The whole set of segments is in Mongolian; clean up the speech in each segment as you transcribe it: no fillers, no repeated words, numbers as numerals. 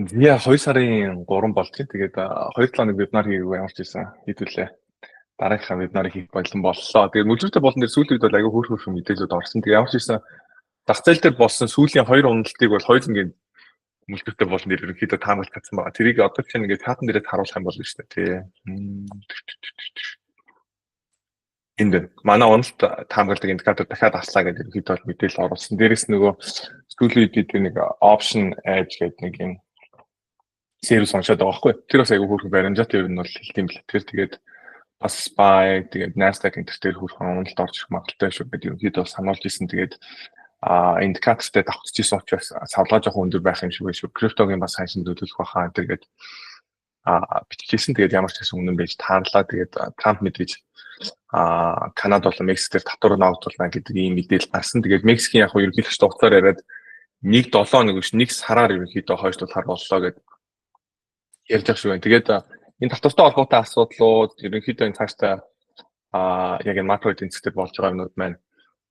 Зя 2 сарын 3 болж байна. Тэгээд 2 хоног вебинар хийгээгүй ямар ч байсан хэдүүлээ. Дараагийнхаа вебинарыг хийх болон боллоо. Тэгээд мүлжүүлэлттэй болон дээр сүүлийн үед бол аягүй хөөрхөн мэдээлэлүүд орсон. Тэгээд ямар ч байсан зах зээл дээр болсон сүүлийн 2 уналтыг бол хоёулангийн мүлжүүлэлттэй болон дээр ерөнхийдөө таамаглаж чадсан байгаа. Тэрийг одоо чинь ингээд хатан дээрээ харуулах юм болно шүү дээ. Тий. Энд манай уналт таамагладаг индикатор дахиад аслаа гэдэг ерөнхийдөө бол мэдээлэл оруулсан. Дээрээс нөгөө сүүлийн үед бид нэг option edge гэдэг нэг юм сервис онцоод байгаа байхгүй. Тэр бас айгүй хөөрхөн баримжаатай ер нь бол хэлт юм бэл. Тэгээд бас SPY тэгээд Nasdaq энэ төр хөөрхөн уналт орж ирэх магадaltaй шүү гэдэг ерөнхийдөө сануулж ирсэн. Тэгээд индикатортай давхцчихсан учраас савлгаа жоохон өндөр байх юм шиг байна шүү. Криптогийн бас хайшин төлөвлөх баха тэгээд бичижсэн. Тэгээд ямар ч гэсэн үнэн байж таарлаа. Тэгээд Трамп мэдээж Канада болон Мексик дээр татвар ногдуулна гэдэг ийм мэдээлэл гарсан. Тэгээд Мексикийн яг ерөнхийлөгчд уцаар яриад 1-7 хоног биш 1 сараар ерөнхийдөө хойшлуулахар боллоо гэдэг ярьж байгаа шүү. Тэгээд энэ татвартай холбоотой асуудлууд ерөнхийдөө энэ цаашдаа яг энэ макро эдийн засгт болж байгаа юмнууд маань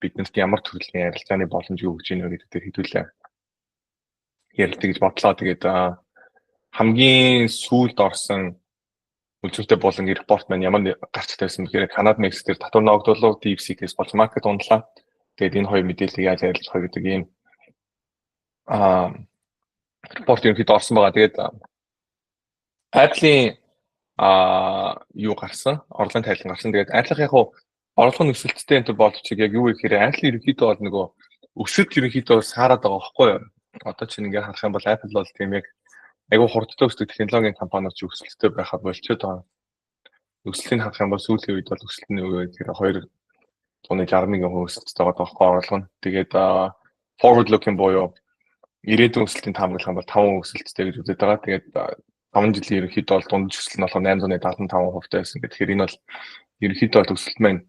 биднэрт ямар төрлийн ярилцааны боломж юу гэж ийнэ гэдэг дээр хэдүүлээ ярилцъя гэж бодлоо. Тэгээд хамгийн сүүлд орсон үлжүүлэлттэй болон репорт маань ямар гарч тавьсан бэхээр Канада Мексик дээр татвар ногдуулалт DeepSeek-ээс болж маркет ундлаа. Тэгээд энэ хоёр мэдээллийг яаж ярилцах вэ гэдэг ийм репорт ерөнхийдөө орсон байгаа. Тэгээд Apple-ийн юу гарсан? Орлогын тайлан гарсан. Тэгээд Apple-ийн яг орлогын өсөлттэй энэ болж чиг яг юу гэхээр Apple ерөнхийдөө бол нөгөө өсөлт ерөнхийдөө саарад байгаа байхгүй юу? Одоо чинь ингээд харах юм бол Apple бол тийм яг айгүй хурдтай өсдөг технологийн компаниуд ч өсөлттэй байхад болчиход байгаа. Өсөлтийг харах юм бол сүүлийн үед бол өсөлтний үе гэхээр 2.61% өсөлттэй байгаа байхгүй орлого нь. Тэгээд forward looking буюу ирээдүйн өсөлтийн таамаглах юм бол 5% өсөлттэй гэж үздэг байгаа. Тэгээд 5 жилийн ерөнхийдөө бол дунд өсөлт нь болохоор 8.75% байсан. Тэгэхээр энэ бол ерөнхийдөө бол өсөлт маань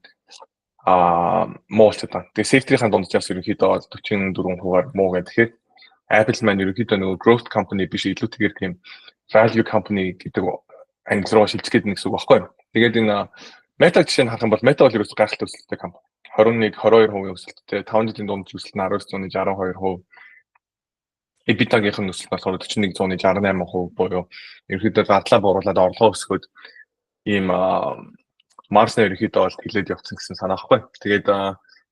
муулчаад байна. Тэгээд sector-ийн дунджаас ерөнхийдөө 44%-аар муу гэдэг. Тэгэхээр Apple маань ерөнхийдөө нөгөө growth company биш илүүтэйгээр тийм value company гэдэг англи руу шилжих гэдэг нэг үг байхгүй юу. Тэгээд энэ Meta жишээ нь харах юм бол Meta бол ерөөсөй гайхалтай өсөлттэй компани. 21-22% өсөлттэй, 5 жилийн дунд өсөлт нь 19.62%. EBITDA-гийнх нь өсөлт нь болохоор 41.68% буюу ерөнхийдөө задлаа бууруулаад орлогоо өсгөөд ийм маржны ерөнхийдөө бол тэлээд явцсан гэсэн санаа байхгүй. Тэгээд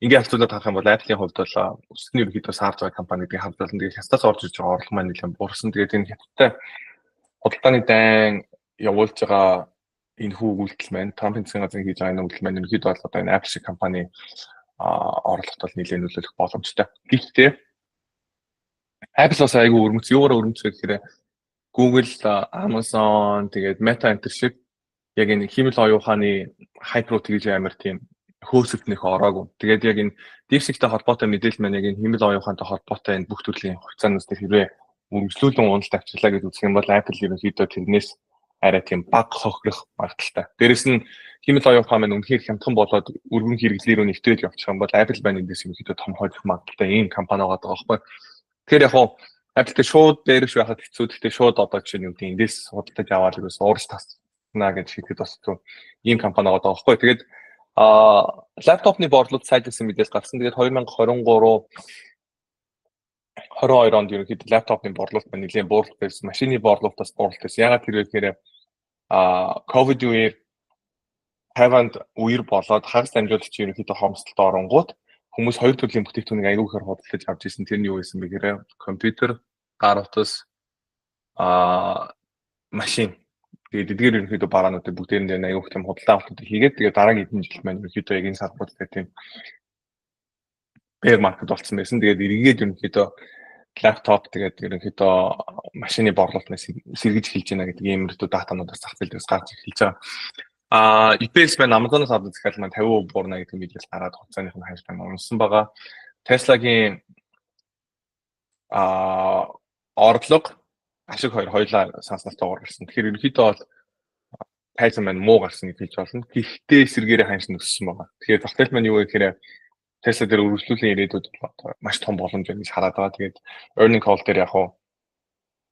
ингээд харьцуулаад харах юм бол Apple-ийн хувьд бол өсөлтний ерөнхийдөө саарж байгаа компани гэдгийг харж байна. Тэгээд хятадаас орж ирж байгаа орлого маань нэлээд буурсан. Тэгээд энэ хятадтай худалдааны дайн явуулж байгаа энэ хүү үйлдэл маань Трампын засгийн газрын хийж байгаа энэ үйлдэл маань ерөнхийдөө бол одоо энэ Apple шиг компани орлогот бол нэлээд нөлөөлөх боломжтой. Гэхдээ Apple бас айгүй өрмөц, юугаар өрмөц вэ гэхээр Google, Amazon, тэгээд Meta энэ шиг яг энэ химэл оюуханы хайп руу тэгж амар тийм хөөсөлт нөх ороогүй. Тэгээд яг энэ DeepSeek-тэй холбоотой мэдээлэл маань яг энэ химэл оюухантай холбоотой энэ бүх төрлийн хугацаанаас тэр хэрвээ үргэлжлүүлэн уналт авчирлаа гэж үзэх юм бол Apple ерөнхийдөө тэрнээс арай тийм баг хохирох магадaltaй. Дээрэс нь химэл оюухан маань үнэхээр хямдхан болоод өргөн хэрэглээ рүү нэвтрээд явчих юм бол Apple маань эндээс ерөнхийдөө том хойдох магадaltaй ийм компани байгаа байхгүй. Тэгэхээр яг Apple-тэй шууд дээрш байхад хэцүү. Гэхдээ шууд одоо жишээ нь үгүй эндээс худалдаж аваад ерөөс уурж таснаа гэж хэлэхэд бас зөв ийм компани байгаа байхгүй. Тэгээд лаптопны борлуулалт сайжирсан мэдээс гарсан. Тэгээд 2023-22 онд ерөнхийдөө лаптопны борлуулалт маань нэлээд буурлах байсан. Машины борлуулалтаас буурлах байсан. Ягаад тэр вэ гэхээр ковид үеэр Тайванд үер болоод хагас дамжуулагч ерөнхийдөө хомсдолд оронгууд хүмүүс хоёр төрлийн бүтээгдэхүүнийг аягүй ихээр худалдаж авч ирсэн. Тэр нь юу байсан бэ гэхээр компьютер, гар утас, машин. Тэгээд эдгээр ерөнхийдөө бараануудыг бүгдээрээ аягүй их тийм худалдаа авалтууд хийгээд тэгээд дараагийн хэдэн жил маань ерөнхийдөө яг энэ салбарт тийм bear market болсон байсан. Тэгээд эргээд ерөнхийдөө лаптоп тэгээд ерөнхийдөө машины борлуулалтнаас сэргэж хэлж байна гэдэг ийм ерөнхийдөө датануудаас зах зээл дээрс гарч эхэлж байгаа. EPS маань Amazon-оос авдаг захиал маань 50% буурна гэдэг мэдээлэл гараад хугацааных нь хайлт маань унсан байгаа. Tesla-гийн орлого ашиг хоёулаа санснартайгаар гарсан. Тэгэхээр ерөнхийдөө бол тайзан маань муу гарсан гэж хэлж болно. Гэхдээ эсэргээрээ ханш өссөн байгаа. Тэгэхээр тогтоол маань юу вэ гэхээр Tesla дээр үргэлжлүүлэн ирээдүйд маш том боломж байна гэж хараад байгаа. Тэгээд earning call дээр яг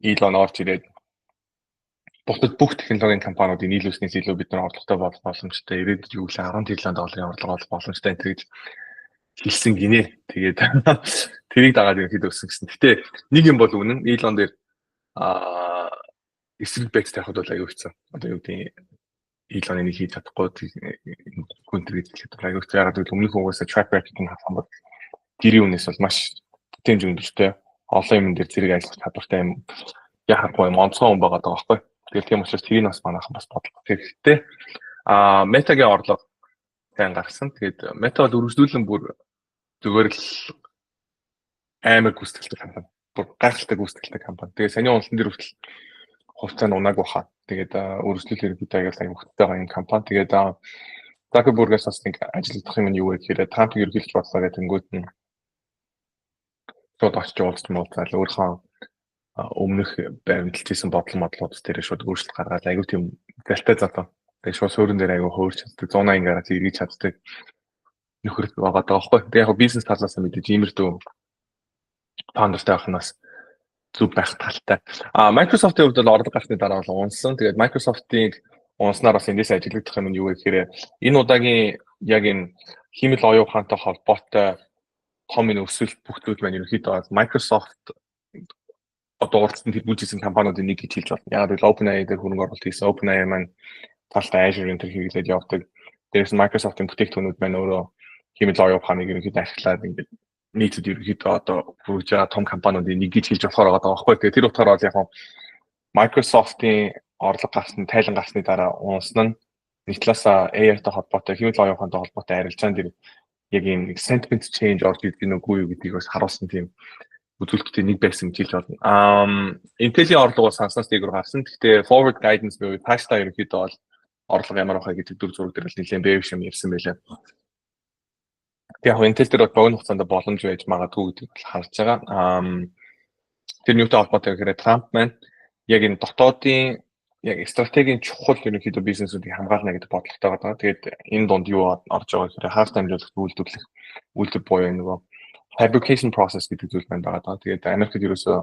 Elon орж ирээд бусад бүх технологийн компаниудын нийлүүлснээс илүү бид нар орлоготой болох боломжтой. Ирээдүйд юу гэвэл 10 тэрлэн долларын орлого олох боломжтой гэж хэлсэн гинэ. Тэгээд тэрийг дагаад ерөнхийдөө өссөн гэсэн. Гэтэ нэг юм бол үнэн Elon дээр эсрэг бэкс тавихад бол аюу хэцүү. Одоо юу гэдэг Elon энийг хийж чадахгүй хүнтэр гэж хэлэхэд аюу хэцүү. Ягаад гэвэл өмнөх угаасаа track record-ыг харах юм бол гэрийн үнээс бол маш тэмж өндөртэй. Олон юм дээр зэрэг ажиллах чадвартай юм яхахгүй юм онцгой хүн байгаа даа байхгүй. Тэгэхээр тийм учраас тэрийг бас манайхан бас бодлого хэрэгтэй. Метагийн орлого сайн гарсан. Тэгээд мета бол үргэлжлүүлэн бүр зүгээр л амар гүйцэтгэлтэй компани. Бүр гайхалтай гүйцэтгэлтэй компани. Тэгээд саний онцлон дээр хүртэл хувьцаа нь унаагүй хаа. Тэгээд үргэлжлүүлэлт ерөнхийдөө аягаар аюултай байгаа энэ компани. Тэгээд Zuckerberg-аас бас нэг ажиллах юм нь юу вэ гэхээр Trump ерөнхийлж бодлоо гэдэг тэнгууд нь шууд очиж уулзсан муулзаал өөрийнхөө өмнөх баримталж хийсэн бодлого модлууд дээр шууд өөрчлөлт гаргаад аягүй тийм залтай залуу. Тэгээд шууд суурин дээр аягүй хөөрч чаддаг 180 гараад эргэж чаддаг нөхөр байгаа даа байхгүй. Тэгээд яг бизнес талаас нь мэдээж иймэрдүү фаундертай байх нь бас зүг байх талтай. Microsoft-ийн хувьд бол орлого гарсны дараа бол унсан. Тэгээд Microsoft-ийг унснаар бас эндээс ажиглагдах юм нь юу вэ гэхээр энэ удаагийн яг энэ химэл оюун ухаантай холбоотой том энэ өсөлт бүхтүүд маань ерөнхийдөө Microsoft одоо урдсан тэргүүлжсэн компаниудын нэг гэж хэлж байна. Яг л OpenAI дээр хөрөнгө оруулалт хийсэн. OpenAI маань талтай Azure энэ төр хэрэглээд явдаг. Дээрээс Microsoft-ын бүтээгдэхүүнүүд маань өөрөө химэл оюун ухааныг ерөнхийдөө ашиглаад ингээд нийтэд ерөнхийдөө одоо хүргэж байгаа том компаниудын нэг гэж хэлж болохоор байгаа байхгүй. Тэгэхээр тэр утгаараа бол яг Microsoft-ийн орлого гарсны тайлан гарсны дараа унсан нь нэг талаасаа AI-тай холбоотой химэл оюун ухаантай холбоотой арилжаан дээр яг энэ sentiment change орж ирдэг нүггүй юу гэдгийг бас харуулсан тийм үзүүлэлттэй нэг байсан гэж хэлж байна. Intel-ийн орлого санснаас дээгүүр гарсан. Гэхдээ forward guidance буюу тааштай ерөнхийдөө бол орлого ямар байхаа гэдэг дүр зураг дээр л нэлээд bearish юм ярьсан байлаа. Яг Intel дээр богино хугацаанд боломж байж магадгүй гэдгийг харж байгаа. Тэр юутай холбоотой гэхээр Trump маань яг энэ дотоодын яг стратегийн чухал ерөнхийдөө бизнесүүдийг хамгаална гэдэг бодлоготой байгаа. Тэгээд энэ донд юу орж байгаа гэхээр хаарт амжилт үйлдвэр буюу нөгөө fabrication process гэдэг зүйл байна байгаа. Тэгээд Америкт ерөөсөө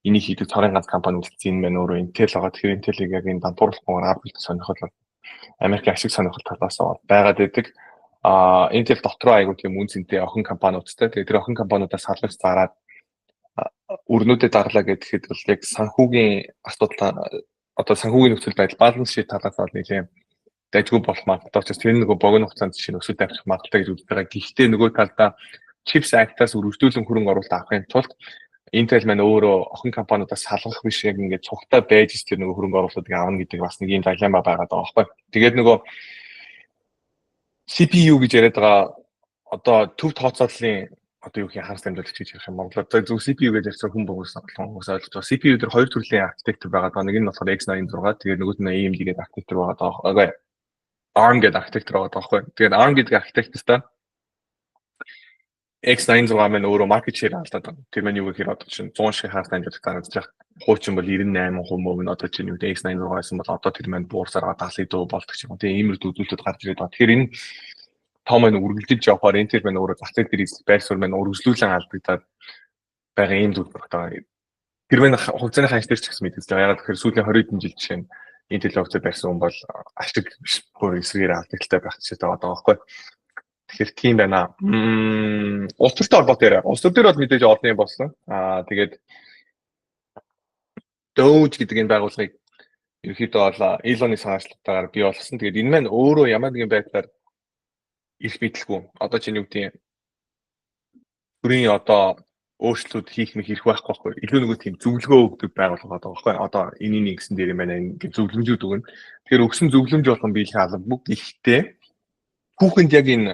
энийг хийдэг цорын ганц компани үлдсэн юм байна. Өөрөө Intel байгаа. Тэгэхээр Intel-ийг яг энэ дампууруулахгүйгээр Apple сонирхол Америкийн ашиг сонирхол талаас нь байгаад байдаг. Intel дотроо айгуу тийм үнцэнтэй охин компаниудтай. Тэгээд тэр охин компаниудаас салгаж зараад өрнүүдэд дарлаа гэхэд бол яг санхүүгийн асуудал одоо санхүүгийн нөхцөл байдал баланс шийт талаас нь нэлээд дайггүй болох магадaltaй учраас тэр нөгөө богино хугацаанд жишээ нь өсөлт авчих магадaltaй гэж үздэг байгаа. Гэхдээ нөгөө талдаа Chips Act-аас үргэлжлүүлэн хөрөнгө оруулалт авахын тулд Intel маань өөрөө охин компаниудаас салгах биш яг ингээд цугтаа байж тэр нөгөө хөрөнгө оруулалтыг авна гэдэг бас нэг юм дилемма байгаад байгаа байхгүй. Тэгээд нөгөө CPU гэж яриад байгаа одоо төв тооцооллын одоо юу гэх ханс дамжуулалт гэж ярих юм Монголоор зөв CPU гэж ярьсан хүн болгосон хүмүүс ойлгож байгаа. CPU дээр хоёр төрлийн архитектур байгаа даа. Нэг нь болохоор X86 тэгээд нөгөөт нь AMD гэдэг архитектур байгаа даа. ARM гэдэг архитектур байгаа даа байхгүй. Тэгээд ARM гэдэг архитектуристаа X86 маань өөрөө market share алдаад байна. Тэр маань юу гэхээр одоо чинь 100 шиг ханс дамжуулалт гаргаж байгаа. Хуучин бол 98% нь одоо чинь юу гэдэг X86 байсан бол одоо тэр маань буурсараа 70% болдог ч юм уу. Тэгээд иймэрхүү үзүүлэлтүүд гарч ирээд байна. Тэгэхээр энэ том маань үргэлжлэж явахаар Intel маань өөрөө зах зээл дээр байр суурь маань үргэлжлүүлэн алдагдаад байгаа юм зүйл байна. Тэр маань хувьцааны ханш дээр ч гэсэн мэдээж байгаа. Яг тэгэхээр сүүлийн 20 хэдэн жил жишээ нь Intel хувьцаа барьсан хүн бол ашиг биш бүр эсрэгээр алдагдaltaй байх хэрэгтэй байгаа байхгүй. Тэгэхээр тийм байна. Улс төртэй холбоотой яриа. Улс төр дээр бол мэдээж олон юм болсон. Тэгээд Doge гэдэг энэ байгууллагыг ерөнхийдөө бол Elon-ы санаачлалтаагаар бий болсон. Тэгээд энэ маань өөрөө ямар нэгэн байдлаар их мэдлгүй. Одоо чинь юу гэдэг бүрийн одоо өөрчлөлт хийх мэх ирэх байхгүй. Илүү нөгөө тийм зөвлөгөө өгдөг байгууллага байгаа байхгүй. Одоо энэний нэгсэн дээр юм байна. Ингээд зөвлөмжүүд өгнө. Тэгэхээр өгсөн зөвлөмж болгон биелэх албагүй. Гэхдээ хүүхэнд яг энэ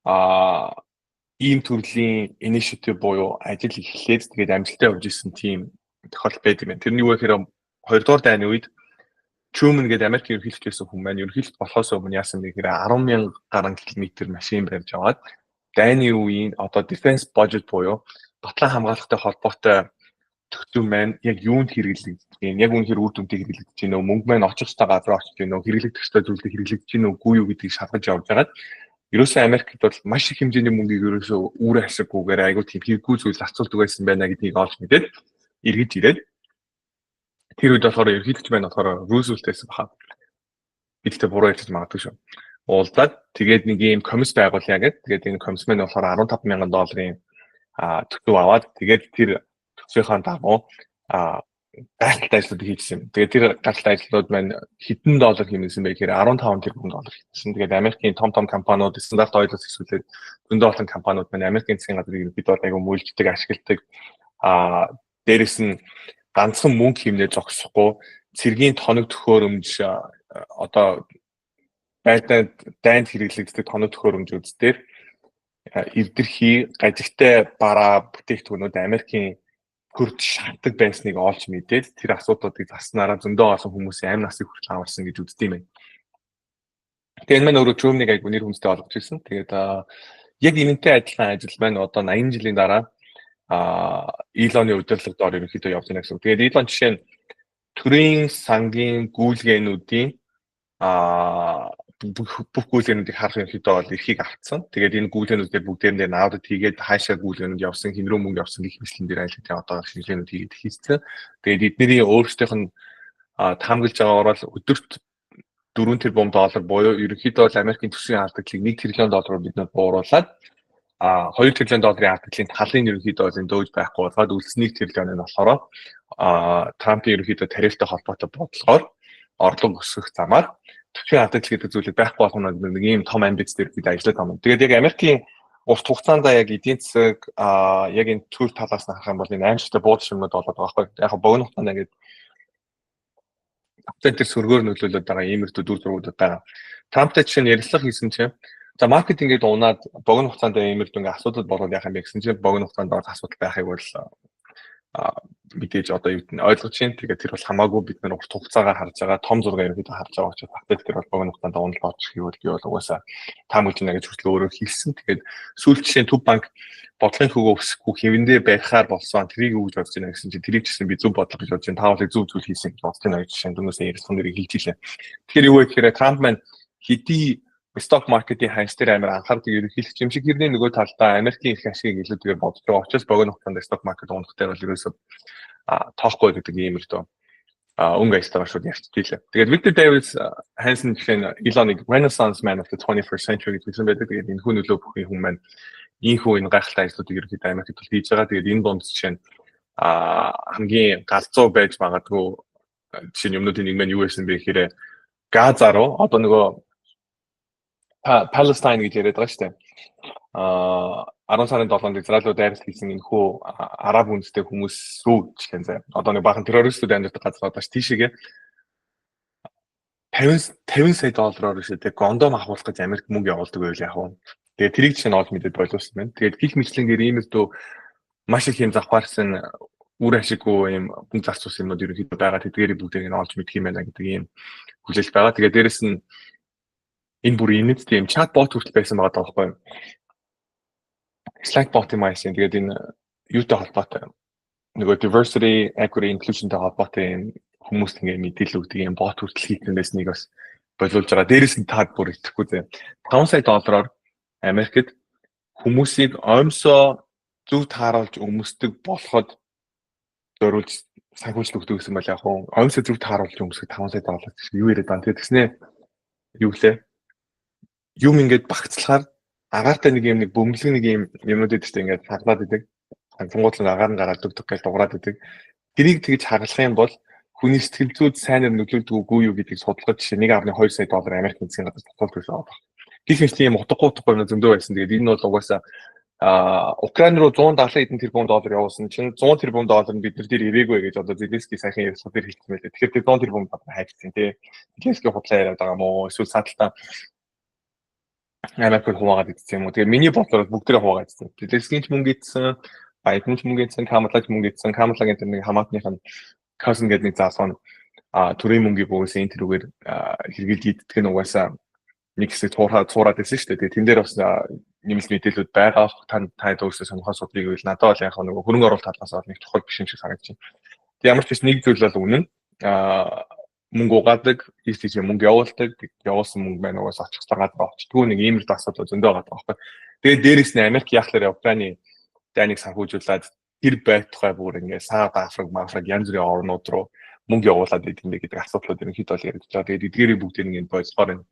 ийм төрлийн initiative буюу ажил эхлээд тэгээд амжилттай явж исэн тийм тохиолдол байдаг юм. Тэр нь юу вэ гэхээр 2 дугаар дайны үед Truman гэдэг Америк ерөнхийлөгч байсан хүн маань ерөнхийлөлт болохоос өмнө яасан бэ гэхээр 10,000 гаруй километр машин барьж аваад дайны үеийн одоо defense budget буюу батлан хамгаалалттай холбоотой төгсөв маань яг юунд хэрэглэгдэж байна? Яг үнэхээр үр дүнтэй хэрэглэгдэж байна уу? Мөнгө маань очих ёстой газар очиж байна уу? Хэрэглэгдэх ёстой зүйлийг хэрэглэгдэж байна уу? Үгүй юу гэдгийг шалгаж явж байгаад ерөөсөө Америкт бол маш их хэмжээний мөнгийг ерөөсөө үүрэ хасаггүйгээр айгүй тийм хэрэггүй зүйл зарцуулдаг байсан байна гэдгийг олж мэдээд эргэж ирээд тэр үед болохоор ерөнхийлөгч маань болохоор Roosevelt байсан баха. Бидтэй буруу ярьж магадгүй шүү. Уулзаад тэгээд нэг ийм комисс байгуулъя гэдэг. Тэгээд энэ комисс маань болохоор $15,000 төсөв аваад тэгээд тэр төсвийнхаа дагуу гайхалтай ажлуудыг хийжсэн юм. Тэгээд тэр гайхалтай ажлууд маань хэдэн доллар хэмнэсэн бэ гэхээр 15 тэрбум доллар хийсэн. Тэгээд Америкийн том компаниуд стандарт ойлос эсвэл зөндөө олон компаниуд маань Америкийн засгийн газрыг ерөнхийдөө айгу мүүлждэг, ашигладаг. Дээрэс нь ганцхан мөнгө хэмнээ зогсохгүй цэргийн тоног төхөөрөмж одоо дайнд хэрэглэгддэг тоног төхөөрөмжүүд дээр эвдэрхий гажигтай бараа бүтээгдэхүүнүүд Америкийн хөрд шатдаг байсныг олж мэдээд тэр асуудлуудыг заснараа зөндөө олон хүмүүсийн амь насыг хүртэл аварсан гэж үздэг юм байна. Тэгээд энэ маань өөрөө Germany-г айгу нэр хүндэтэй болгож ирсэн. Тэгээд яг энэнтэй адилхан ажил маань одоо 80 жилийн дараа Elon-ы удирдлага доор ерөнхийдөө явж байна гэсэн. Тэгээд Elon жишээ нь төрийн сангийн гүйлгээнүүдийн бүх гүйлгээнүүдийг харах ерөнхийдөө бол эрхийг авцсан. Тэгээд энэ гүйлгээнүүдээр бүгдээрээ наудад хийгээд хаашаа гүйлгээнүүд явсан, хэн рүү мөнгө явсан гэх мэтлэн дээр айлтгийн одоо шинжилгээнүүд хийгээд хийсэн. Тэгээд эдний өөрсдийнх нь таамаглаж байгаагаар бол өдөрт 4 тэрбум доллар буюу ерөнхийдөө бол Америкийн төсвийн алдагдлыг 1 тэрлион доллараар бид нар бууруулад 2 тэрлион долларын алдагдлын талын ерөнхийдөө бол дөөж байхгүй болоод үлдсэн 1 тэрлион нь болохоор Трампын ерөнхийдөө тарифтай холбоотой бодлогоор орлого өсгөх замаар төсвийн алдагдал гэдэг зүйлийг байхгүй болох нь нэг ийм том амбиц дээр бид ажиллаж байгаа юм. Тэгээд яг Америкийн урт хугацаанд яг эдийн засаг яг энэ төр талаас нь харах юм бол энэ аимшигтай буудал юмнууд болоод байгаа байхгүй. Яг богино хугацаанд ингээд тэр сөргөөр нөлөөлөд байгаа иймэрхүү дүр зургуудад байгаа. Трамптай чинь ярилцлага хийсэн чинь за маркетингээд унаад богино хугацаанд иймэрхүү ингээд асуудал болоод яах юм бэ гэсэн чинь богино хугацаанд асуудал байхыг бол мэдээж одоо юу гэдэг нь ойлгож байна. Тэгээд тэр бол хамаагүй бид нар урт хугацаагаар харж байгаа том зураг ерөнхийдөө харж байгаа учраас фактик тэр бол богино хугацаанд унал болж хийвэл би бол угаасаа таамаглаж байна гэж хүртэл өөрөө хэлсэн. Тэгээд сүүл жишээ Төв банк бодлогын хөгөө өсөхгүй хэвэндээ байхаар болсон тэрийг өгж бодож байна гэсэн чинь тэрийг чсэн би зөв бодлого гэж бодож байна. Таавал зөв зүйл хийсэн гэж бодож байна гэж жишээ дүнээсээ ярилцсан дэрийг хэлж илээ. Тэгэхээр юу вэ гэхээр Трамп маань хэдий stock market-ийн хайс дээр амар анхаардаг ерөнхийлөгч юм шиг хэрний нөгөө талдаа Америкийн их ашиг илүүдэгээр бодож байгаа учраас богино хугацаанд stock market унах дээр бол ерөөсөө тоохгүй гэдэг ийм л дөө өнгө аястайгаар шууд ярьж дийлээ. Тэгээд Victor Davis Hansen гэх нь Elon-ыг Renaissance man of the 21st century гэж хэлсэн байдаг. Тэгээд энэ хүн нөлөө бүхий хүн маань энэ гайхалтай ажлуудыг ерөнхийдөө Америкт хийж байгаа. Тэгээд энэ дунд жишээ нь хамгийн галзуу байж магадгүй жишээ нь юмнуудын нэг маань юу байсан бэ гэхээр Газа руу одоо нөгөө Palestine гэж яриад байгаа шүү дээ. 10 сарын 7-нд Израиль руу дайралт хийсэн энэхүү араб үндэстэй хүмүүс рүү жишээ нь одоо нэг бахан террористүүд амьдардаг газар одоо тийшээгээ 50 сая доллараар шийдээ гондом авахулах гэж Америк мөнгө явуулдаг байл яах вэ? Тэгээд тэрийг жишээ нь олж мэдээд боловсон байна. Тэгээд гих мэтлэнгээр иймэрдүү маш их юм завхаарсан үр ашиггүй юм хүн зарцуулсан юмнууд ерөнхийдөө байгаа. Тэдгээрийг бүгдийг нь олж мэдх юм байна гэдэг ийм хүлээлт байгаа. Тэгээд дээрэс нь энэ бүр инээд тийм чат бот хүртэл байсан байгаа даахгүй юу? Slack bot юм аашин. Тэгээд энэ юутай холбоотой нөгөө diversity, equity, inclusionтэй холбоотой хүмүүст ингээ мэдээлэл өгдөг юм бот хүртэл хийх юмэсныг бас боловлж байгаа. Дээрээс нь таад бүр итгэхгүй зэ. 5 сая доллараар Америкт хүмүүсийг оймсоо зөв тааруулж өмсдөг болоход зориулж санхүүжилт өгдөг гэсэн бол яг хуу оймсоо зөв тааруулж өмсөх 5 сая доллар гэж юу яриад байна. Тэгээд тэгснэ юу гэлээ? Юм ингээд багцлахаар агаартай нэг юм нэг бөмбөлөг нэг юм юмнууд идэж ингээд хаглаад идэг. Хангуудлан агаар нь гараад дөгдөг гэж дуурайд идэг. Тэрийг тэгж хаглах юм бол хүний сэтгэл зүйд сайнаар нөлөөлдөг үгүй юу гэдгийг судалгаж жишээ 1.2 сая доллар Америкийн засгийн газар татуулж байсан байгаа. Гэх мэт тийм утгагүй зөндөө байсан. Тэгээд энэ бол угаасаа Украин руу 170 хэдэн тэрбум доллар явуулсан чинь 100 тэрбум доллар нь бид нар дээр ирээгүй гэж одоо Зеленский сайхан ярьсан дээр хэлсэн байлээ. Тэгэхээр тэр 100 тэрбум доллар хайцсан тий. Зеленский худлаа яриад байгаа мó эсвэл саталтаа Америк хуваагаад идсэн юм уу. Тэгээ миний бодлоор бүгдээ хуваагаад идсэн. Зеленский ч мөнгө идсэн, Байден ч мөнгө идсэн, Камалаг ч мөнгө идсэн. Камалагийн тэр нэг хамаатных нь cousin гэдэг нэг заасан төрийн мөнгийг угаасаа энэ тэрүүгээр хэрэгэлж иддэг нь угаасаа нэг хэсэг цуураад байсан шүү дээ. Тэгээ тэн дээр бас нэмэлт мэдээлэлүүд байгаа. Та өөрсдөө сонирхоод судлыг байл надад бол яг нэг хөрөнгө оруулалт талаас нь нэг чухал биш юм шиг санагдаж байна. Тэгээ ямар ч биш нэг зүйл бол үнэн. Мөнгө угаадаг, ийж мөнгө явуулдаг, явуулсан мөнгө маань угаасаа очих цагаад очтгүй нэг ийм л асуудал зөндөө байгаа байхгүй. Тэгээ дээрэс нь Америк яахлаар Украины дайныг санхүүжүүлээд тэр байтугай бүр ингээ Сауд Африк янз бүрийн орнууд руу мөнгө явуулаад идэв юм гэдэг асуудлууд ерөнхийдөө л яригдж байгаа. Тэгээд эдгээрийг бүгдийг ингээ бойцоор энэ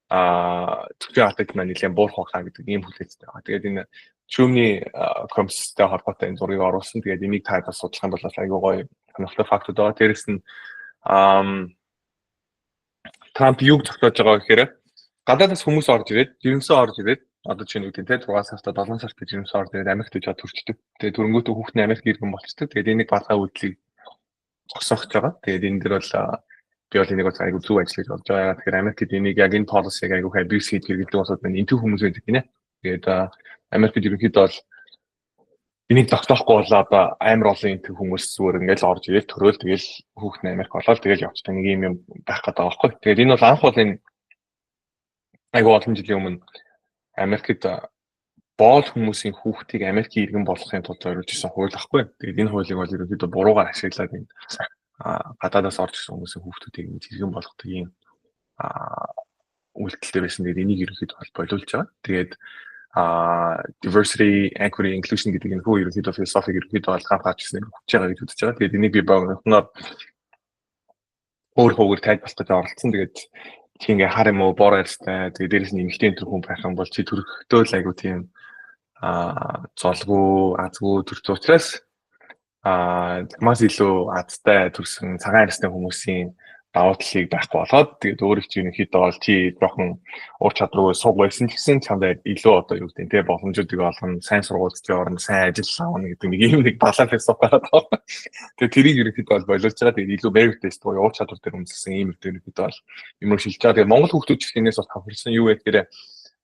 төсвийн алдагт маань нэлээд буурах хаа гэдэг ийм хүлээцтэй байгаа. Тэгээд энэ Germany Comsтэй холбоотой энэ зургийг оруулсан. Тэгээд энийг та бас судлах юм бол айгүй гоё сонирхолтой фактууд байгаа. Дээрэс нь Трамп юг зохиож байгаа гэхээр гадаадаас хүмүүс орж ирээд, жирэмсэн орж ирээд одоо чинь үгүй те 6 сартаа 7 сард жирэмсэн орж ирээд Америкт очиод төрчдөг. Тэгээд түрнгүүтээ хүүхдээ Америк иргэн болчдөг. Тэгээд энийг баталгаа үйлдэлийг зогсоохж байгаа. Тэгээд энэ дэр бол би бол энийг бол айгүй зөв ажил гэж бодож байгаа. Тэгэхээр Америкт энийг яг энэ policy-г айгүй abuse хийж хэрэглэдэг болоод байна. Энтэг хүмүүс байдаг гинэ. Тэгээд Америкт ерөнхийдөө бол энийг тогтоохгүй бол одоо амар олон энтэг хүмүүс зүгээр ингээл орж ирэл төрөөл тэгэл хүүхдээ Америк болоод тэгэл явчихдаг нэг юм байх гэдэг байгаа байхгүй. Тэгээд энэ бол анх бол энэ айгүй олон жилийн өмнө Америкт боол хүмүүсийн хүүхдийг Америкийн иргэн болгохын тулд зориулж ирсэн хууль ахгүй. Тэгээд энэ хуулийг бол ерөнхийдөө буруугаар ашиглаад энэ гадаадаас орж ирсэн хүмүүсийн хүүхдүүдийг иргэн болгодог юм үйлдэлтэй байсан. Тэгээд энийг ерөнхийдөө бол болиулж байгаа. Тэгээд diversity, equity, inclusion гэдэг энэ хүү ерөнхийдөө философиг ерөнхийдөө бол ганц гарч ирсэн хүч байгаа гэж үзэж байгаа. Тэгээд энийг би богинохноор өөр хөвгөр тайлбарлах гэж оролцсон. Тэгээд чи ингээ хар юм уу бороо ярьстай. Тэгээд дээрэс нь эмэгтэй энэ хүн байх юм бол чи төрөхдөө л айгу тийм золгүй, азгүй төрч учраас маш илүү азтай төрсэн цагаан арьстай хүмүүсийн давуу талыг байхгүй болоод тэгээд өөрөөр чинь ерөнхийдөө бол чи жоохон уур чадваргүй суг байсан гэсэн чамд илүү одоо юу гэдэг те боломжуудыг олгоно, сайн сургуульд орно, сайн ажил авах гэдэг нэг юм нэг баланс философи гараад байгаа. Тэгээд тэрийг ерөнхийдөө бол боловч байгаа. Тэгээд илүү merit based буюу уур чадвар дээр үндэслэн ийм их ерөнхийдөө бол юм шилж байгаа. Тэгээд Монгол хүүхдүүд ч тэрнээс бол хамхирсан юу вэ гэхээр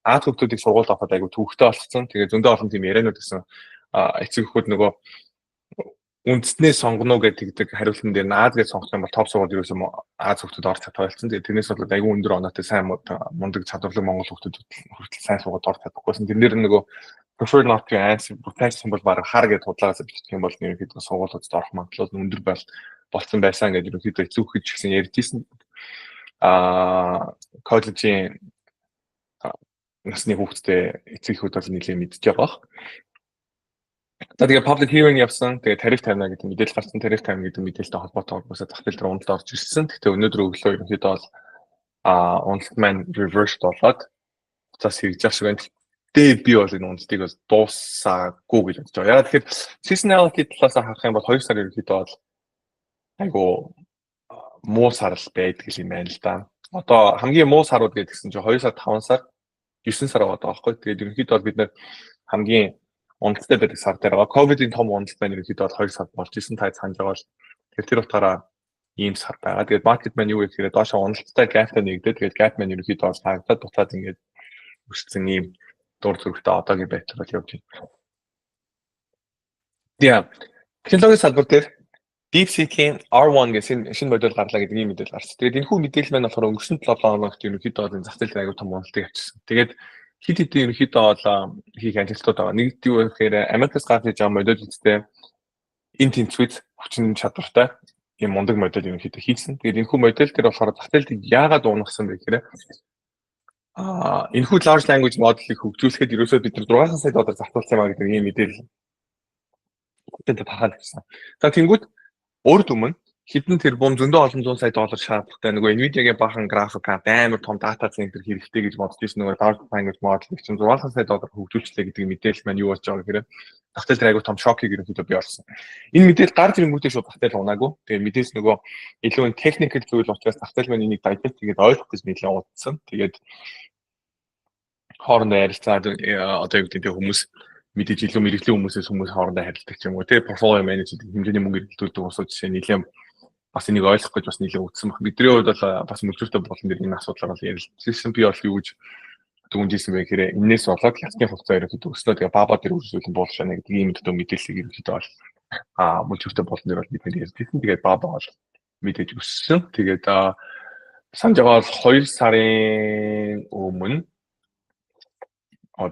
Аз хүүхдүүдийг сургуульд авахад айгу төвөгтэй болсон. Тэгээд зөндөө олон тийм яриануд гэсэн эцэг хүүхдүүд нөгөө үндэснээ сонгоно гэдэг хариултан дээр Аз гэж сонгох юм бол топ сургууль ерөөсөө Аз хүүхдүүд орж чадвалцсан. Тэгээд тэрнээс бол айгүй өндөр оноотой сайн мундаг чадварлаг монгол хүүхдүүд хүртэл сайн сургуульд орж чадахгүйсэн. Тэрнэр нөгөө prefer not to answer protection бол баг хар гэж худлаагаас бичдэг юм бол ерөнхийдөө сургуулиудад орох магадлал нь өндөр болсон байсан гэж ерөнхийдөө эцэг хүүхэд ч гэсэн ярьж ирсэн. Коллежийн насны хүүхдтэй эцэг хүүхэд бол нэлээд мэдж байгаа. За тэгээ public hearing явсан. Тэгээ тариф тавина гэдэг мэдээлэл гарсан. Тариф тавина гэдэг мэдээлэлтэй холбоотой уусаа зах зээл дээр уналд орж ирсэн. Гэхдээ өнөөдөр өглөө ерөнхийдөө бол уналт маань reversed болоод цаас хэрэгжих шиг байна. Тэгээ би бол энэ уналтыг бол дуусаагүй гэж бодож байгаа. Яагаад тэгэхээр seasonality талаас харах юм бол 2 сар ерөнхийдөө бол айгу муу сар л байдаг юм байна л да. Одоо хамгийн муу сарууд гэдгсэн чинь 2 сар, 5 сар, 9 сар байгаа байхгүй. Тэгээд ерөнхийдөө бол бид нэр хамгийн уналттай байдаг сар дээр байгаа. Ковидын том уналт байна ерөнхийдөө бол 2 сар болж исэн та санаж байгаа бол тэр утгаараа ийм сар байгаа. Тэгээд market man юу гэхээр доошоо уналттай gap-тай нэгдээд тэгээд gap man ерөнхийдөө бол харагдаад дуцаад ингээд өссөн ийм дур зүрхтэй одоогийн байдлаар бол явж байна. Тэгээ технологийн салбар дээр DeepSeek-ийн R1 гэсэн шинэ модель гарлаа гэдэг ийм мэдээлэл гарсан. Тэгээд энэ хүү мэдээлэл маань болохоор өнгөрсөн 7 хоногт ерөнхийдөө бол зах зээл аягүй том уналтыг авчирсан. Тэгээд хит хит ерөнхийдөө бол хийх ажилтнууд байгаа. Нэгд юу гэхээр Америкас гарч иж байгаа модель үстэй энэ тэнцвэд хүчин чадвартай ийм мундаг модель ерөнхийдөө хийсэн. Тэгээд энэ хүү модель дээр болохоор зах зээлийг яагаад уунахсан бэ гэхээр энэ хүү large language model-ыг хөгжүүлэхэд ерөөсөө бид нар 6 сая доллар зарцуулсан маа гэдэг ийм мэдээлэл тэнд тахаад ирсэн. За тэнгууд өөрөөр өмнө хэдэн тэрбум зөндөө олон 100 сая доллар шаардлагатай нөгөө Nvidia-гийн бахан график карт амар том дата центр хэрэгтэй гэж бодож ирсэн нөгөө large language model-ыг чинь 6 сая доллар хөгжүүлчлээ гэдэг мэдээлэл маань юу болж байгаа гэхээр зах зээл дээр айгүй том шокийг ерөнхийдөө бий болсон. Энэ мэдээлэл гарч ирэнгүүтээ шууд зах зээл унаагүй. Тэгээд мэдээс нөгөө илүү техникэл зүйл учраас зах зээл маань энийг digest тэгээд ойлгох гэж нэлээд удсан. Тэгээд хоорондоо ярилцаад одоо юу гэдэг хүмүүс мэдээж илүү мэрэгжлийн хүмүүсээс хүмүүс хоорондоо харилцдаг ч юм уу. Тэгээд portfolio manager хэмжээний мөнгө эргэлдүүлдэг усуу жишээ нь нэлээд бас энийг ойлгох гэж бас нэлээд үтсэн баг. Бидний хувьд бол бас мөлжүүртэй болон дээр энэ асуудлаар бол ярилцсан. Би бол юу гэж дүнжсэн бэ гэхээр энэс болоод хятадын хувьцаа ерөнхийдөө өснөө тэгээ баба дээр үргэлжлүүлэн буулшаана гэдэг ийм төв мэдээллийг ерөнхийдөө бол мөлжүүртэй болон дээр бол бидний ярьжсэн. Тэгээд баба бол мэдээж өссөн. Тэгээд санаж байгаа бол 2 сарын өмнө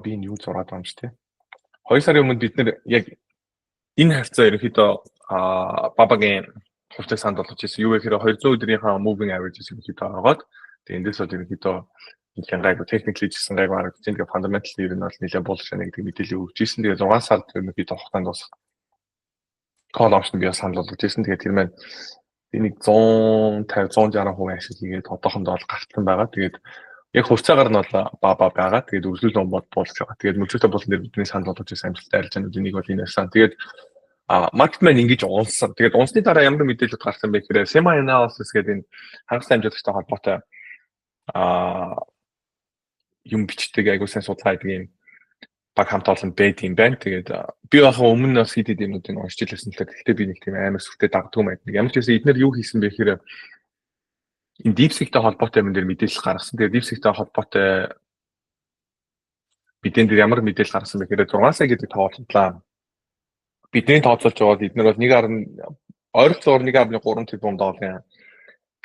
би юу зураад байгаа юм ч тийм 2 сарын өмнө бид нэр яг энэ хавцаа ерөнхийдөө бабагийн хувьцааг санд болгож ирсэн. Юу гэхээр 200 өдрийнхаа moving averages ерөнхийдөө аваад тэгээ эндээс бол ерөнхийдөө нэлээд гайгүй technically гэсэн гайгүй харагдаж байна. Тэгээ fundamental ер нь бол нэлээд булшаана гэдэг мэдээлэл өгч ирсэн. Тэгээ 6 сард ерөнхийдөө хугацаанд дуусах call option би санал болгож ирсэн. Тэгээ тэр маань энийг 150 160% ашиг хийгээд одоохондоо бол гартсан байгаа. Тэгээд яг хувьцаагаар нь бол баба байгаа. Тэгээд үргэлжлүүлэн бод болж байгаа. Тэгээд мөлжөөтэй болон дээр бидний санал болгож ирсэн амжилттай арилжаанууд энийг бол энэ асан. Тэгээд Marketman ингэж унсан. Тэгээд унсны дараа ямар мэдээлэл гарсан бэ гэхээр semi analysis гэдэг энэ хангалттай амжилттай холбоотой юм бичдэг айгуу сайн судалгаа гэдэг юм баг хамт олон байт юм байна. Тэгээд би бахаа өмнө бас хэд хэд юмнуудыг уншиж илсэн л гэхдээ би нэг тийм амар сүртэй дагддаг юм байна. Ямар ч байсан эдгээр юу хийсэн бэ гэхээр энэ DeepSeek-тэй холбоотой юм дээр мэдээлэл гаргасан. Тэгээд DeepSeek-тэй холбоотой бидэн дээр ямар мэдээлэл гаргасан бэ гэхээр 6 сая гэдэг тооцооллоо. Бидний тооцоолж байгаа эдгээр бол 1.3 тэрбум долларын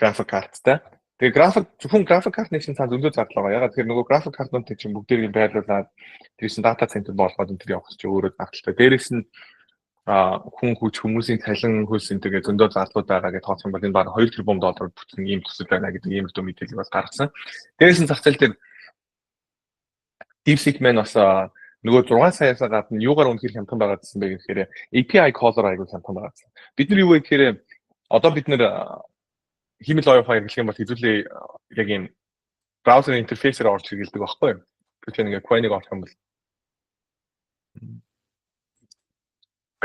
график карттай. Тэгээ зөвхөн график картны чинь цаана зөндөө зардал байгаа. Ягаад тэгэхээр нөгөө график картнуудыг чинь бүгдийг байрлуулад тэрээс нь дата центр болгоод энэ төр явах чинь өөрөө зардалтай. Дээрээс нь хүн хүч хүмүүсийн цалин хөлс энэ тэгээ зөндөө зардалууд байгаа гэж тооцсон бол энэ баг 2 тэрбум доллар бүтэн ийм төсөл байна гэдэг ийм л мэдээлэл бас гаргасан. Дээрээс нь зах зээл дээр DeepSeek маань бас нөгөө 6 саяас гадна юугаар үнэхээр хямдхан байгаа гэсэн бэ гэхээр API caller айгуу хямдхан байгаа гэсэн. Бид нар юу вэ гэхээр одоо бид нар химэл оюухан хэрэглэх юм бол хэдүүлээ яг юм браузер интерфейсээр орж хэрэглэдэг байхгүй юу? Тэгэхээр нэг Query-г орох юм бол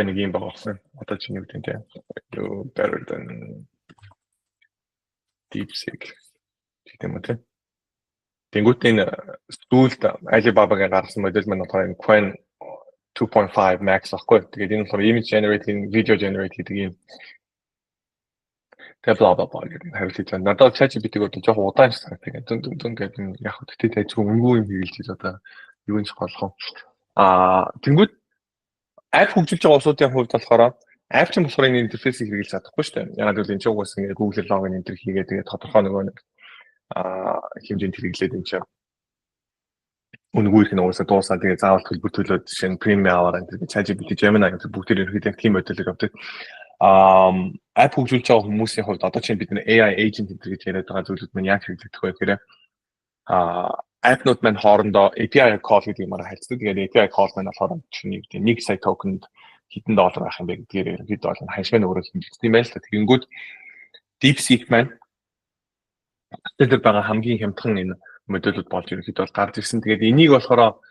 нэг юм байгаа болсон. Одоо чинь юу гэдэг нь better than DeepSeek гэдэг юм уу? Тэнгүүт энэ сүүлд Alibaba-гийн гаргасан модель маань болохоор энэ Qwen 2.5 Max ахгүй. Тэгээд энэ болохоор image generating, video generate гэдэг юм. Тэгээд blah blah blah гэдэг хариулт байна. Надад ChatGPT-г жоохон удаан санагддаг. Дүн гэдэг яг хөө тэгтээ тайцгүй өнгөө юм хэрэгжилж одоо юу юм болох вэ? Тэнгүүт app хөгжүүлж байгаа улсуудын хувьд болохоор app чинь болохоор энэ интерфейсийг хэрэгжилж чадахгүй шүү дээ. Ягаад гэвэл энэ ч угсаа ингээ Google login энэ төр хийгээд тэгээд тодорхой нөгөө нэг хэмжээнд хэрэглээд энэ чинь өнгөө их нуусаа дуусаа тэгээд заавал төлбөр төлөөд жишээ нь премиум аваад энэ ChatGPT, Gemini гэдэг бүгд ерөнхийдөө тийм модельээр явдаг. App хөгжүүлж байгаа хүмүүсийн хувьд одоо чинь бид нэр AI agent гэж яриад байгаа зүйлүүд маань яг хэрэглэгдэх вэ гэхээр app-нууд маань хоорондоо API call гэдэг юмараа харьцдаг. Тэгээд API call маань болохоор чинь нэг сая токенд хэдэн доллар байх юм бэ гэдгээр ерөнхийдөө бол ханшмын өөрөөр хэмжигдсэн юм байна л та. Тэгэнгүүт DeepSeek маань тэр байгаа хамгийн хямдхан энэ модулууд болж ерөнхийдөө бол гарч ирсэн. Тэгээд энийг болохоор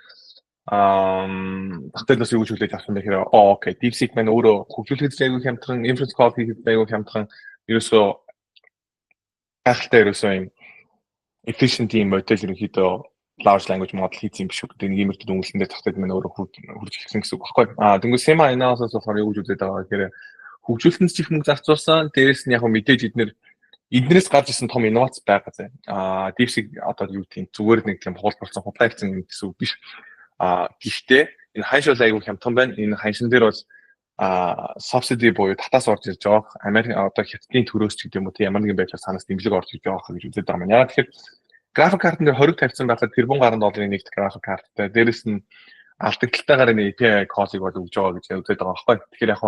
багтаалаас юу гэж хүлээж авах юм бэ гэхээр окей, DeepSeek маань өөрөө хөгжүүлэхэд айгүй хямдхан, inference call хийхэд айгүй хямдхан, ерөөсөө гайхалтай ерөөсөө юм efficient юм модель ерөнхийдөө large language model хийсэн юм биш үү гэдэг нэг иймэрхүү дүнлэндээ тагтаад маань өөрөө хурж ирсэн гэсэн үг байхгүй. Тэнгүү semi analysis болохоор юу гэж үзээд байгаа гэхээр хөгжүүлэлтэнд ч их мөнгө зарцуулсан. Дээрээс нь яг мэдээж эднээс гарч ирсэн том инновац байгаа зэ. DeepSeek одоо юу тийм зүгээр нэг тийм хуулбарсан худлаа хийсэн юм гэсэн үг биш. Гэхдээ энэ ханшил айгүй хямдхан байна. Энэ ханшин дээр бол subsidy буюу татаас орж ирж байгаа. Америк одоо хятадын төрөөс ч гэдэг юм уу тийм ямар нэгэн байдлаар санаас дэмжлэг орж ирж байгаа гэж үзээд байгаа юм. Яагаад тэгэхээр график картн дээр 20 тавьсан байхад тэрбум гаруй долларын нэгт график карттай. Дээрээс нь алдагталтайгаар энэ API call-ыг бол өгж байгаа гэж үзээд байгаа байхгүй. Тэгэхээр яг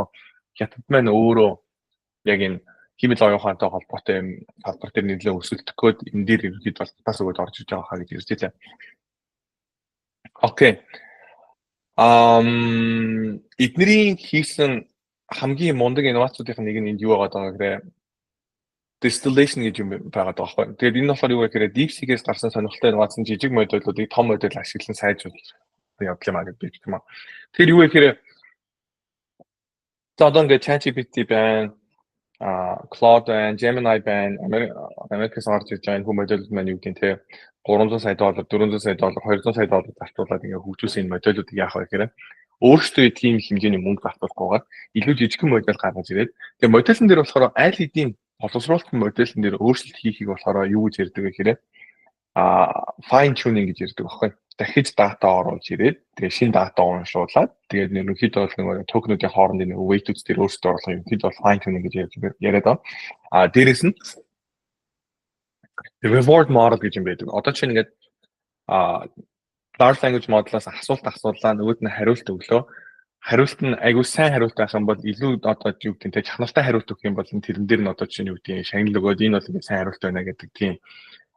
хятад маань өөрөө яг энэ химэл оюухантай холбоотой юм салбар дээр нэлээд өсөлдөх гээд энэ дээр ерөөд бол татаас өгөөд орж ирж байгаа гэж ирж байлаа. Окей. Эднэрийн хийсэн хамгийн мундаг инновацуудын нэг нь юу байгаа гэхээр distillation гэж юм байгаа байхгүй. Тэгээд энэ болохоор юу гэхээр DeepSeek-ээс гарсан сонирхолтой инновац нь жижиг модулуудыг том модель ашиглан сайжруулах явдал юм аа гэж би хэлдэг юм. Тэгэхээр юу гэхээр одоо ингээд ChatGPT байна, Claude байна, Gemini байна, Америкээс орж ирж байгаа энэ хүмүүс модулууд маань юу гэдэг нь $300 сая, $400 сая, $200 сая зарцуулаад ингээд хөгжүүлсэн энэ модулуудыг яах вэ гэхээр өөрсдөө тийм хэмжээний мөнгө зарцуулахгүйгээр илүү жижигхэн модель гаргаж ирээд тэгээ модельн дээр болохоор аль хэдийн боловсруулалтын модельн дээр өөрчлөлт хийхийг болохоор юу гэж ярьдаг вэ гэхээр fine tuning гэж ярьдаг байхгүй. Дахиж дата оруулж ирээд тэгээ шинэ дата уншуулад тэгээд ерөнхийдөө бол нэг токенуудын хоорондын нэг weight-үүд дээр өөрсдөө оруулах ерөнхийдөө бол fine tuning гэж яриад байгаа. Дээрээс нь reward model гэж юм байдаг. Одоо чинь ингээд large language model-аас асуулт асуулаа нөгөөд нь хариулт өглөө. Хариулт нь айгүй сайн хариулт байх юм бол илүү одоо юу гэдэг нь чанартай хариулт өгөх юм бол тэрэн дээр нь одоо чинь юу гэдэг нь шагнал өгөөд энэ бол ингээд сайн хариулт байна гэдэг тийм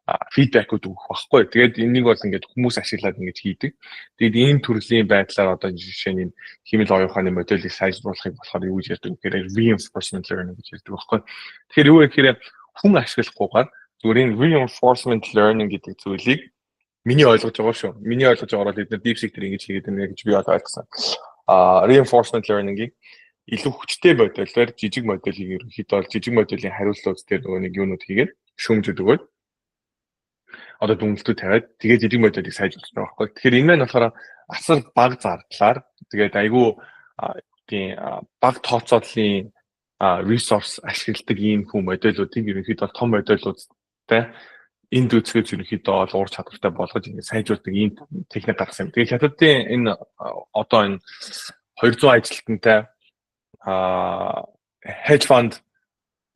фидбэкүүд өгөх байхгүй. Тэгээд энийг бол ингээд хүмүүс ашиглаад ингэж хийдэг. Тэгээд ийм төрлийн байдлаар одоо жишээ нь химэл оюуханы модельийг сайжруулахыг болохоор юу гэж ярьдаг гэхээр reinforcement learning гэж ярьдаг байхгүй. Тэгэхээр юу гэхээр хүн ашиглахгүйгээр зүгээр reinforcement learning гэдэг зүйлийг миний ойлгож байгаа шүү. Миний ойлгож байгаагаар бид нар DeepSeek дээр ингэж хийгээд байна гэж би ойлгосон. Reinforcement learning-ийг илүү хүчтэй модельээр жижиг модельийг ерөнхийдөө бол жижиг моделийн хариултууд дээр нөгөө нэг юунууд хийгээд шүүмжүүд өгөөд одоо дүнэлтүүд тавиад тэгээд жижиг моделийг сайжруулж байгаа байхгүй. Тэгэхээр энэ маань болохоор асар бага зардлаар тэгээд айгүй тийм бага тооцооллын resource ашигладаг ийм хүн модельүүдийг ерөнхийдөө том модельүүдтэй энд үзэхэд ерөнхийдөө бол уур чадвартай болгож ингэ сайжруулдаг ийм техник гаргасан юм. Тэгээд хятадын энэ одоо энэ 200 ажилтнтай hedge fund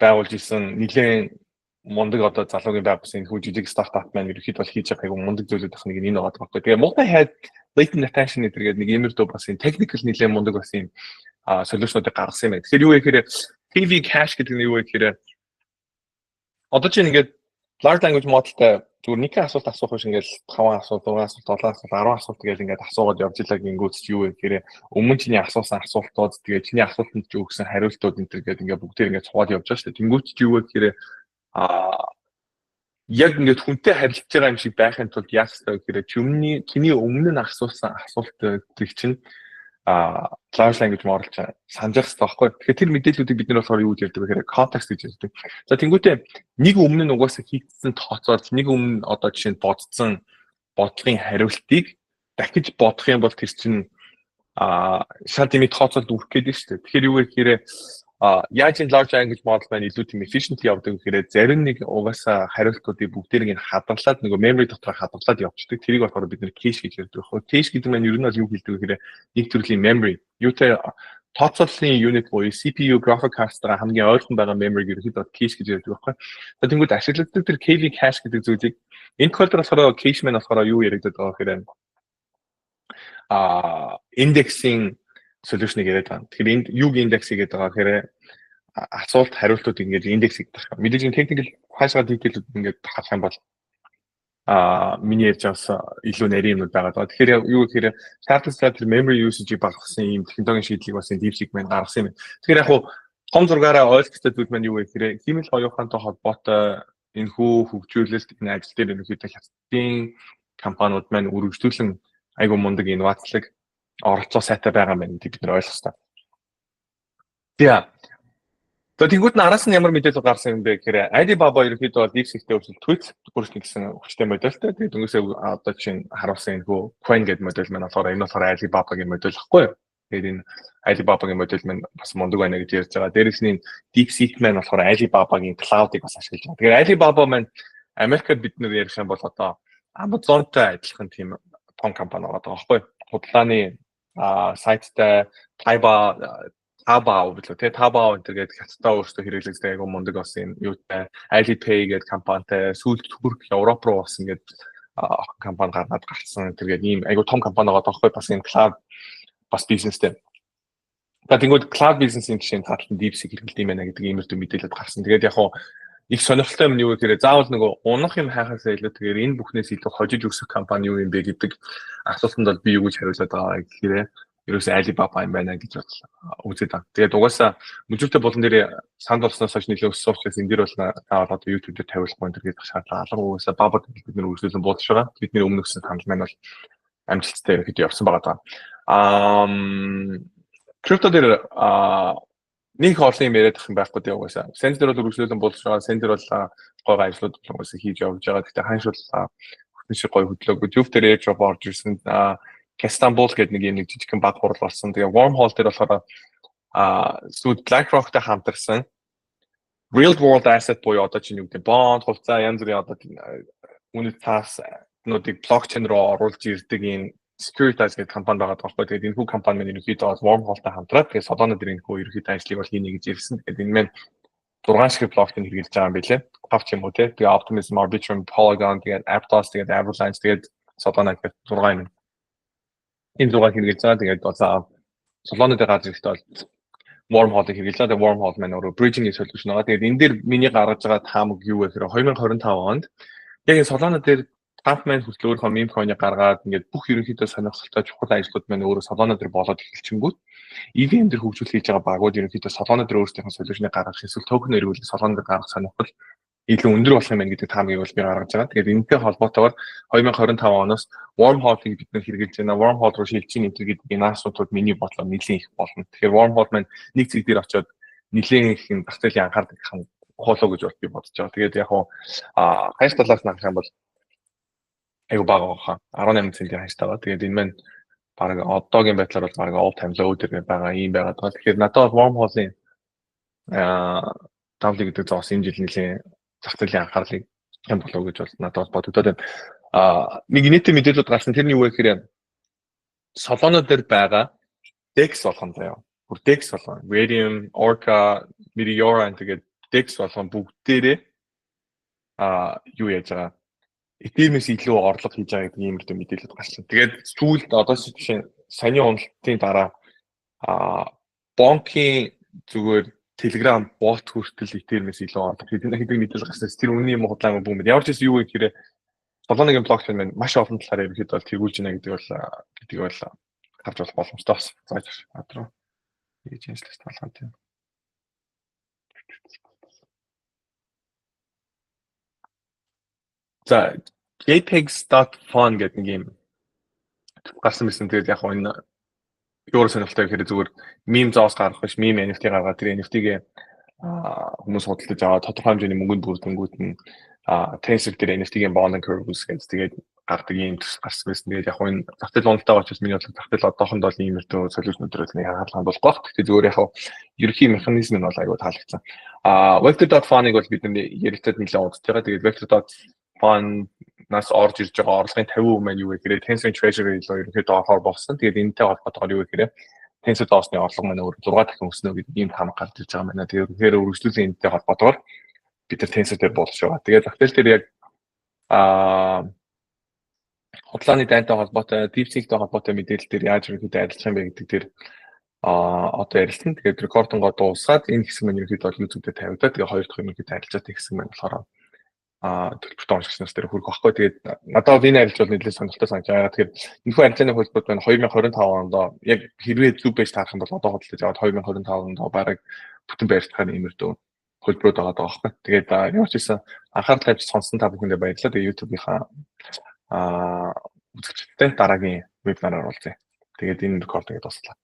байгуулж исэн нэлээд мундаг одоо залуугийн байгуулсан энэ хүү жижиг стартап маань ерөөхдөө бол хийж байгаа айгу мундаг зүйлүүд ах нэг энэ байгаа байхгүй. Тэгээ multi-head latent attention гэдэг нэг иймэрдүү бас энэ technical нэлээд мундаг бас юм солиушнуудыг гаргасан юм байна. Тэгэхээр юу вэ гэхээр KV cache гэдэг нь юу вэ гэхээр одоо чинь ингээд large language modelтай зүгээр нэг асуулт асуух биш ингээд 5 асуулт, 6 асуулт, 7 асуулт, 10 асуулт гэж ингээд асуугаад явж илаа гингүүц чи юу вэ гэхээр өмнө нь чиний асуусан асуултууд тэгээ чиний асуултанд ч өгсөн хариултууд энэ төр гэдэг ингээд бүгдээр ингээд цугаад явж байгаа шүү дээ. Тэнгүүц чи юу вэ гэхээр яг ингээд хүнтэй харилцаж байгаа юм шиг байхын тулд яах ёстой гэхээр чиний өмнө нь асуусан асуултыг чинь large language model ч санаж байгаа байхгүй. Тэгэхээр тэр мэдээллүүдийг бид нэр болохоор юу гэж ярьдаг вэ гэхээр context гэж ярьдаг. За тэнгуүтээ нэг өмнө нь угаасаа хийгдсэн тооцоолж нэг өмнө одоо жишээ нь бодсон бодлогын хариултыг дахиж бодох юм бол тэр чинь шал дэмий тооцоолд үрэх гэдэг шүү дээ. Тэгэхээр юу вэ гэхээр яаж энэ large language model маань илүү тийм efficiently явдаг гэхээр зарим нэг угаасаа хариултуудыг бүгдийг нь хадгалаад нөгөө memory дотор хадгалаад явуулдаг. Тэрийг болохоор бид нэр cache гэж ярьдаг байхгүй. Cache гэдэг нь ер нь бол юу хэлдэг вэ гэхээр нэг төрлийн memory. Юутай тооцооллын unit буюу CPU graphic card-тай хамгийн ойрхон байгаа memory-г ерөөхдөө cache гэж ярьдаг байхгүй. За тэнгууд ашигладаг тэр KV cache гэдэг зүйлийг энэ тохиолдолд болохоор cache маань болохоор юу яригддаг байгаа гэхээр indexing solution-ыг яриад байгаа. Тэгэхээр энд юуг индекс хийгээд байгаа гэхээр асуулт хариултууд ингээд индекс хийдэг байна. Мэдээж энэ техникэл хаашаа detail-үүд ингээд харах юм бол миний ярьж байгаас илүү нарийн юмуд байгаа. Тэгэхээр юу гэхээр шаардлагатай тэр memory usage-ийг багасгасан ийм технологийн шийдлийг бас энэ DeepSeek маань гаргасан юм. Тэгэхээр яг хуу том зургаараа ойлгохтой зүйл маань юу вэ гэхээр хэмэл хоёрхантай холбоотой энэ хөгжүүлэлт энэ ажил дээр ерөнхийдөө хятадын компаниуд маань үргэлжлүүлэн айгу мундаг инновацлог оролцоо сайтай байгаа юм байна бид нар ойлгох хэрэгтэй. Тэнгүүд нь араас нь ямар мэдээлэл гарсан юм бэ гэхээр Alibaba ерөнхийдөө бол DeepSeek-тэй өвсөл Twitch бүрсний гэсэн хүчтэй модельтэй. Тэгээд өнгөсөө одоо чинь харуулсан энэ хөө Coin гэдэг модель маань болохоор энэ болохоор Alibaba-гийн модель гэхгүй юу. Тэгээд энэ Alibaba-гийн модель маань бас мундаг байна гэж ярьж байгаа. Дээрээс нь DeepSeek маань болохоор Alibaba-гийн cloud-ыг бас ашиглаж байгаа. Тэгээд Alibaba маань Америкт бид нэр ярих юм бол одоо Amazon-тай адилхан тийм том компани байгаа байхгүй юу. Худлааны сайттай Taobao билүү те Taobao гэдэг хятадаа өөрсдөө хэрэглэгддэг айгу мундаг бас юм юутай Alipay гэдэг компанитай сүүлд Турк Европ руу бас ингээд компани гаргаад гарсан тэргээд ийм айгу том компани байгаа тоххой бас энэ cloud бас бизнестэй. Тэгвэл cloud бизнесийн жишээ татлан DeepSeek хэрэглэдэг юм байна гэдэг иймэрдүү мэдээлэлд гарсан. Тэгээд яг хуу их сонирхолтой юм юу гэхээр заавал нөгөө унах юм хайхаасаа илүү тэгэхээр энэ бүхнээс илүү хожиж өсөх компани юу юм бэ гэдэг асуултанд бол би юу гэж хариулаад байгаа гэхээр ерөөсөө Alibaba юм байна гэж үзээд байна. Тэгээд угаасаа мөжөлтэй болон дээр санд болсноос хойш нэлээд өссөн учраас энэ дэр бол одоо YouTube дээр тавиулахгүй энэ гэдэг шаардлага алга угаасаа бабад бид нэр үргэлжлүүлэн буудаж байгаа. Бидний өмнө өссөн санал маань бол амжилттай ихэд явсан байгаа даа. Крипто дээр нэг хоолны юм яриад их байхгүй дээ угаасаа. Сендер бол үргэлжлүүлэн буудаж байгаа. Сендер бол гойгоо ажлууд угаасаа хийж явж байгаа. Гэхдээ ханш бол хүн шиг гой хөдлөөгүй. YouTube дээр яаж орж ирсэн Istanbul гэдэг нэг жижигхэн баг хурал болсон. Тэгээ Wormhole дээр болохоор сүүл BlackRock-тай хамтарсан real world asset буюу одоо чинь юу гэдэг bond, хувьцаа янз бүрийн одоо үнэт цаас нүүдийг блокчейн руу оруулж ирдэг энэ Securitize гэдэг компани байгаа тоххой. Тэгээд энэ хүү компани маань ерөнхийдөө Wormhole-тай хамтраад тэгээд Solana дээр энэ хүү ерөнхийдөө ажлыг бол хийнэ гэж ирсэн. Тэгээд энэ маань 6 шиг блокчейн хэрэгжилж байгаа юм билээ. Павч юм уу те. Тэгээд Optimism, Arbitrum, Polygon, тэгээд Aptos, тэгээд Avalanche, тэгээд Solana гэдэг 6 юм. Энэ 6 хэрэгжилж байгаа. Тэгээд одоо Solana дээр гарч ирэхдээ бол Wormhole-ыг хэрэгжилж байгаа. Тэгээд Wormhole маань өөрөө bridging solution байгаа. Тэгээд энэ дээр миний гаргаж байгаа таамаг юу вэ гэхээр 2025 онд яг энэ Solana дээр Trump маань хөтлөөрхөө meme coin-ыг гаргаад ингээд бүх ерөнхийдөө сонирхолтой чухал ажлууд маань өөрөө Solana дээр болоод эхэлчихэнгүүт EVM дээр хөгжүүл хийж байгаа багууд ерөнхийдөө Solana дээр өөрсдийнхөө solution-ыг гаргах эсвэл token эргүүлэх Solana дээр гаргах сонирхол илүү өндөр болох юм байна гэдэг таамагийг бол би гаргаж байгаа. Тэгээд энэтэй холбоотойгоор 2025 оноос wormhole-ыг бид нэр хэрэгжилж байна. Wormhole руу шилжиж ийн гэдэг энэ асуудлууд миний бодлоор нэлийн их болно. Тэгэхээр wormhole маань нэг зэг дээр очиод нэлийн их зах зээлийн анхаарал хандах хуулаа гэж би бодож байгаа. Тэгээд яг хуу хаяг талаас нь харах юм бол аюу бага баха 18 центийн хаягтайгаа. Тэгээд энэ маань баг одоогийн байдлаар бол баг all time low дээр байгаа юм байгаа. Тэгэхээр надад wormhole-ийн тавлыг гэдэг зоос энэ жил нэлийн зах зээлийн анхаарлыг хэн болов гэж бол надад бодогдоод байна. Нэг нийтийн мэдээлэлүүд гарсан тэрний юу вэ гэхээр солоонууд дээр байгаа DEX болгон заяа. Бүр DEX болгон. Radium, Orca, Meteora тэгээд DEX болгон бүгдээрээ юу яаж байгаа. Ethereum-с илүү орлого хийж байгаа гэдэг ийм мэдээлэлүүд гарсан. Тэгээд сүүлд одоо жишээ саяны уналтын дараа банкийн зүгээр Telegram bot хүртэл Ethereum-с илүү орлого хийдэг мэдээлэл гарсан. Тэр үнийн юм худлаа бүүмэд. Ямар ч юм юу гэхээр солоныгийн блокчейн маань маш олон талаар ерөөхдөө бол тэргүүлж байна гэдэг бол харж болох боломжтой бас. Зааж адруу. Хийж ажиллаж талхаад байна. За JPEGs.fun гэдэг нэг юм гарсан байсан. Тэгээд яг энэ юу сонирхолтой гэхээр зүгээр meme зоос гаргах биш, meme NFT гаргаад тэр NFT-гээ хүмүүс худалдаж аваад тодорхой хэмжээний мөнгөнд бүрдэнгүүт нь Tensor дээр NFT-ийн bonding curve үсгээд тэгээд гардаг юм төс гарсан байсан. Тэгээд яг энэ зах зээл уналтайгаа учраас миний бодлоор зах зээл одоохондоо л ийм өртөө солиулснуудаас нэг хангалуун хандуулах байх. Тэгэхээр зүгээр яг ерөнхий механизм нь бол аюул таалагдсан. Vector.fun-ыг бол бид ярилцаад нэлээд удаж байгаа. Тэгээд Vector.fun-наас орж ирж байгаа орлогын 50% маань юу вэ гэхээр Tensor Treasury руу ерөнхийдөө орохоор болсон. Тэгээд энэтэй холбоотойгоор юу вэ гэхээр Tensor доосны орлого маань өөр 6 дахин өснө гэдэг ийм таамаг гарч ирж байгаа юм байна. Тэгээд үнэхээр үргэлжлүүлэн энэтэй холбоотойгоор бид нар Tensor дээр буулж байгаа. Тэгээд зах зээл дээр яг хотлооны дайнтай холбоотой, DeepSeek-тэй холбоотой мэдээлэл дээр яаж ерөнхийдөө ажиллах юм бэ гэдэг дээр одоо ярилцсан. Тэгээд рекордингоо дуусгаад энэ хэсэг маань ерөнхийдөө бол YouTube дээр тавигдаад тэгээд хоёр дахь ерөнхийдөө арилжаатай хэсэг маань болохоор төлбөртэй уншигчнаас дээр хүрэх байхгүй. Тэгээд надад энэ арилж бол нэлээд сонирхолтой санагдаж байгаа. Тэгэхээр энэхүү арилжааны хөлбөмбөд маань 2025 онд яг хэрвээ зүг байж таарах юм бол одоо худалдаж аваад 2025 онд бараг бүтэн байртахаар нэмэрдөө хөлбөрөд байгаа даа байхгүй. Тэгээд ямар ч байсан анхаарал тавьж сонсон та бүхэндээ баярлалаа. Тэгээд YouTube-ийнхаа үзэгчтэй дараагийн вебинараар уулзъя. Тэгээд энэ рекордыг дуслаа.